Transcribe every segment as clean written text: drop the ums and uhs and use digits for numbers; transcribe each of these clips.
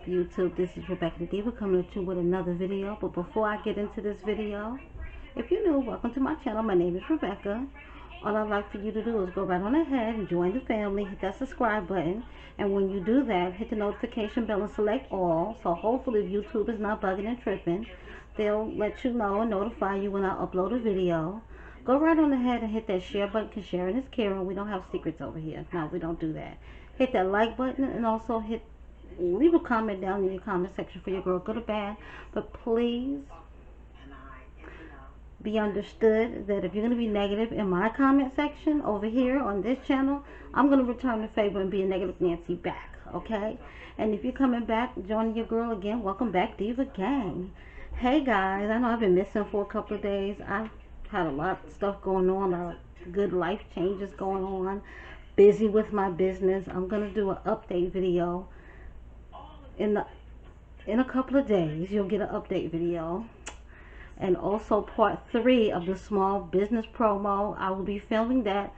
YouTube? This is Rebecca the Diva coming at you with another video. But before I get into this video, if you're new, welcome to my channel. My name is Rebecca. All I'd like for you to do is go right on ahead and join the family. Hit that subscribe button. And when you do that, hit the notification bell and select all. So hopefully if YouTube is not bugging and tripping, they'll let you know and notify you when I upload a video. Go right on ahead and hit that share button, because sharing is caring. We don't have secrets over here. No, we don't do that. Hit that like button and also leave a comment down in your comment section for your girl, good or bad. But please be understood that if you're going to be negative in my comment section over here on this channel, I'm going to return the favor and be a negative Nancy back, okay? And if you're coming back, joining your girl again, welcome back, Diva Gang. Hey guys, I know I've been missing for a couple of days. I've had a lot of stuff going on, a lot of good life changes going on, busy with my business. I'm going to do an update video in a couple of days. You'll get an update video. And also part 3 of the small business promo. I will be filming that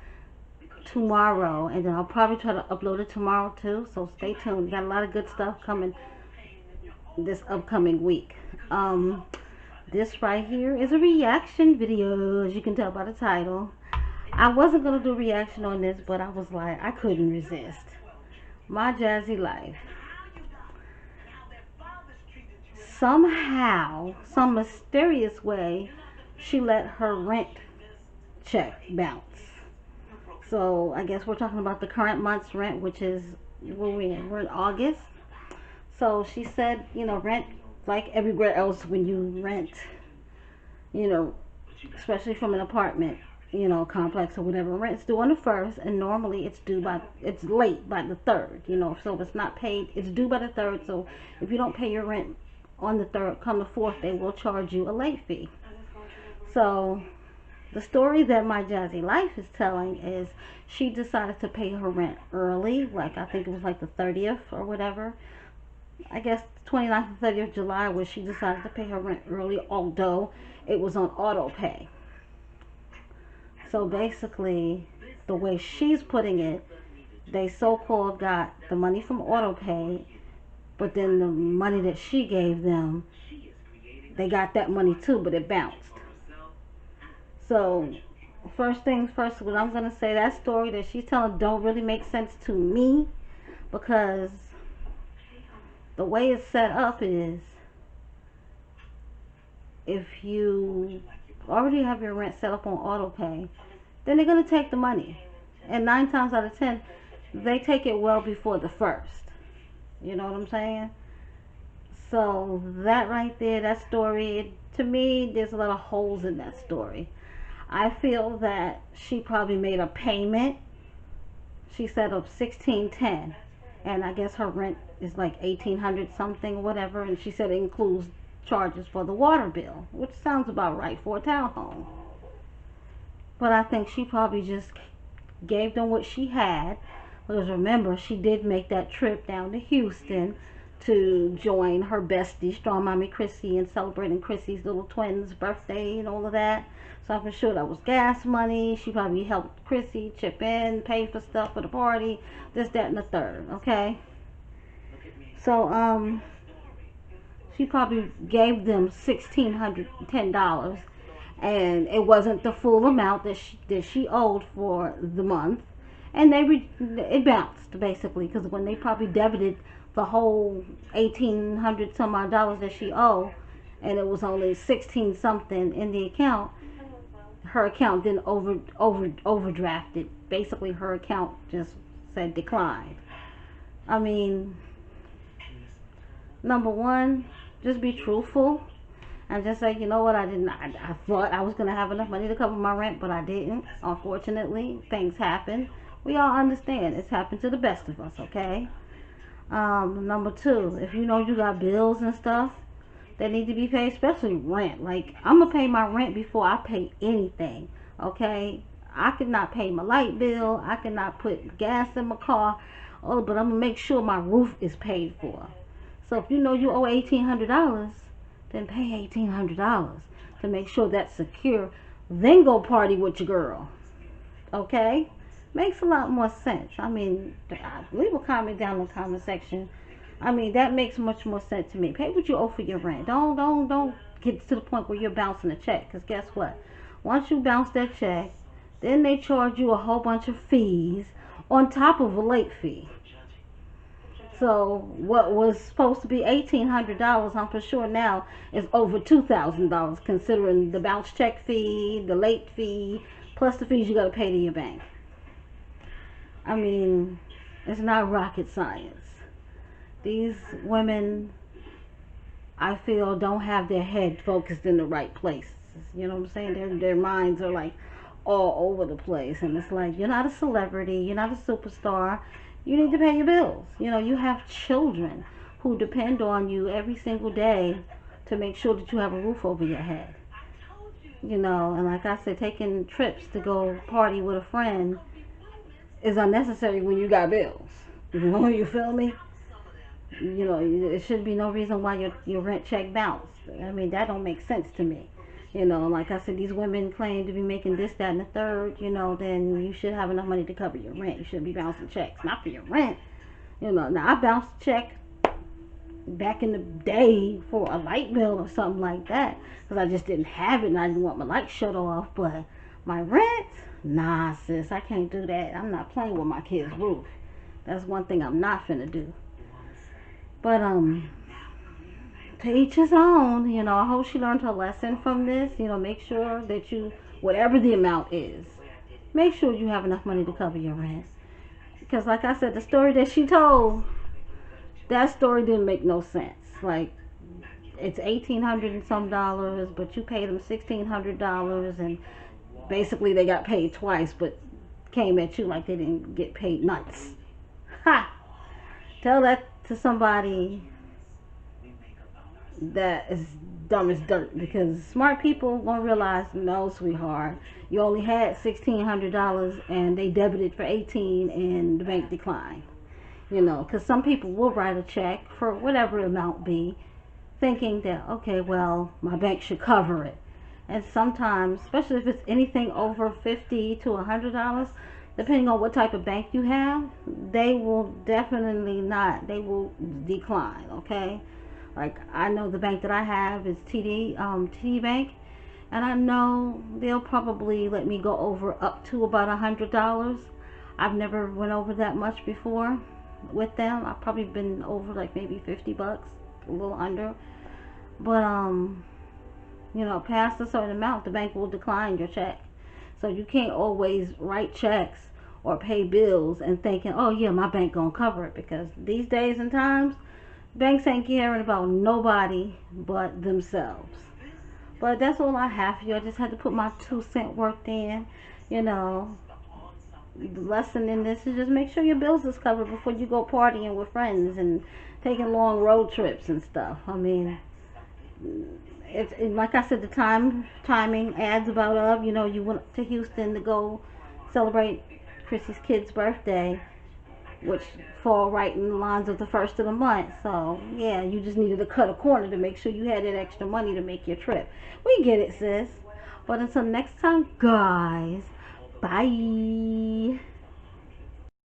tomorrow, and then I'll probably try to upload it tomorrow too, so stay tuned. We got a lot of good stuff coming this upcoming week. This right here is a reaction video, as you can tell by the title. I wasn't going to do a reaction on this, but I was like, I couldn't resist. My Jazzy Life. Somehow, some mysterious way, she let her rent check bounce. So I guess we're talking about the current month's rent, which is, we're in August. So she said, you know, rent, like everywhere else when you rent, you know, especially from an apartment, you know, complex or whatever, rent's due on the 1st, and normally it's late by the 3rd, you know. So if it's not paid, it's due by the 3rd. So if you don't pay your rent on the 3rd, come the 4th, they will charge you a late fee. So the story that My Jazzy Life is telling is she decided to pay her rent early, like I think it was like the 30th or whatever. I guess 29th and 30th of July, where she decided to pay her rent early, although it was on auto pay. So basically, the way she's putting it, they so-called got the money from auto pay, but then the money that she gave them, they got that money too, but it bounced. So first things first, what I'm going to say, that story that she's telling don't really make sense to me, because the way it's set up is, if you already have your rent set up on auto pay, then they're going to take the money. And 9 times out of 10, they take it well before the 1st. You know what I'm saying? So that right there, that story, to me, there's a lot of holes in that story. I feel that she probably made a payment. She said of $1,610, and I guess her rent is like $1,800 something or whatever, and she said it includes charges for the water bill, which sounds about right for a townhome. But I think she probably just gave them what she had, because remember, she did make that trip down to Houston to join her bestie, Strong Mommy Chrissy, and celebrating Chrissy's little twin's birthday and all of that. So I'm sure that was gas money. She probably helped Chrissy chip in, pay for stuff for the party, this, that, and the third, okay? So, she probably gave them $1,610, and it wasn't the full amount that she owed for the month. And it bounced, basically, because when they probably debited the whole $1,800 some odd dollars that she owed, and it was only 16 something in the account, her account then overdrafted. Basically, her account just said decline. I mean, number one, just be truthful and just say, you know what, I thought I was going to have enough money to cover my rent, but I didn't. Unfortunately, things happen. We all understand. It's happened to the best of us, okay? Number two, if you know you got bills and stuff that need to be paid, especially rent. Like, I'm going to pay my rent before I pay anything, okay? I could not pay my light bill. I could not put gas in my car. Oh, but I'm going to make sure my roof is paid for. So if you know you owe $1,800, then pay $1,800 to make sure that's secure. Then go party with your girl, okay? Makes a lot more sense. I mean, leave a comment down in the comment section I mean, that makes much more sense to me. Pay what you owe for your rent. Don't get to the point where you're bouncing a check. Because guess what? Once you bounce that check, then they charge you a whole bunch of fees on top of a late fee. So what was supposed to be $1,800, I'm for sure now is over $2,000, considering the bounce check fee, the late fee, plus the fees you got to pay to your bank. I mean, it's not rocket science. These women, I feel, don't have their head focused in the right places. You know what I'm saying? Their minds are like all over the place, and it's like, you're not a celebrity, you're not a superstar. You need to pay your bills. You know, you have children who depend on you every single day to make sure that you have a roof over your head. You know, and like I said, taking trips to go party with a friend is unnecessary when you got bills. You feel me? You know, it should be no reason why your rent check bounced. I mean, that don't make sense to me. You know, like I said, these women claim to be making this, that, and the third. You know, then you should have enough money to cover your rent. You shouldn't be bouncing checks, not for your rent. You know, now I bounced a check back in the day for a light bill or something like that, because I just didn't have it and I didn't want my light shut off. But my rent, nah, sis, I can't do that. I'm not playing with my kids' roof. That's one thing I'm not finna do. But to each his own. You know, I hope she learned her lesson from this. You know, make sure that you, whatever the amount is, make sure you have enough money to cover your rent. Because like I said, the story that she told, that story didn't make no sense. Like, it's $1,800 and some dollars, but you paid them $1,600, and basically they got paid twice, but came at you like they didn't get paid once. Ha! Tell that to somebody that is dumb as dirt, because smart people won't realize, no, sweetheart, you only had $1,600 and they debited for $18 and the bank declined. You know, because some people will write a check for whatever amount be, thinking that, okay, well, my bank should cover it. And sometimes, especially if it's anything over $50 to $100, depending on what type of bank you have, they will definitely not, they will decline, okay? Like, I know the bank that I have is TD Bank, and I know they'll probably let me go over up to about $100. I've never went over that much before with them. I've probably been over like maybe $50, a little under. But you know, past a certain amount, the bank will decline your check. So you can't always write checks or pay bills and thinking, oh yeah, my bank gonna cover it, because these days and times, banks ain't caring about nobody but themselves. But that's all I have for you. I just had to put my 2 cent worth in. You know, the lesson in this is just make sure your bills is covered before you go partying with friends and taking long road trips and stuff. I mean, it's like I said, the timing adds about up. You know, you went to Houston to go celebrate Chrissy's kid's birthday, which fall right in the lines of the first of the month. So yeah, you just needed to cut a corner to make sure you had that extra money to make your trip. We get it, sis. But until next time, guys, bye.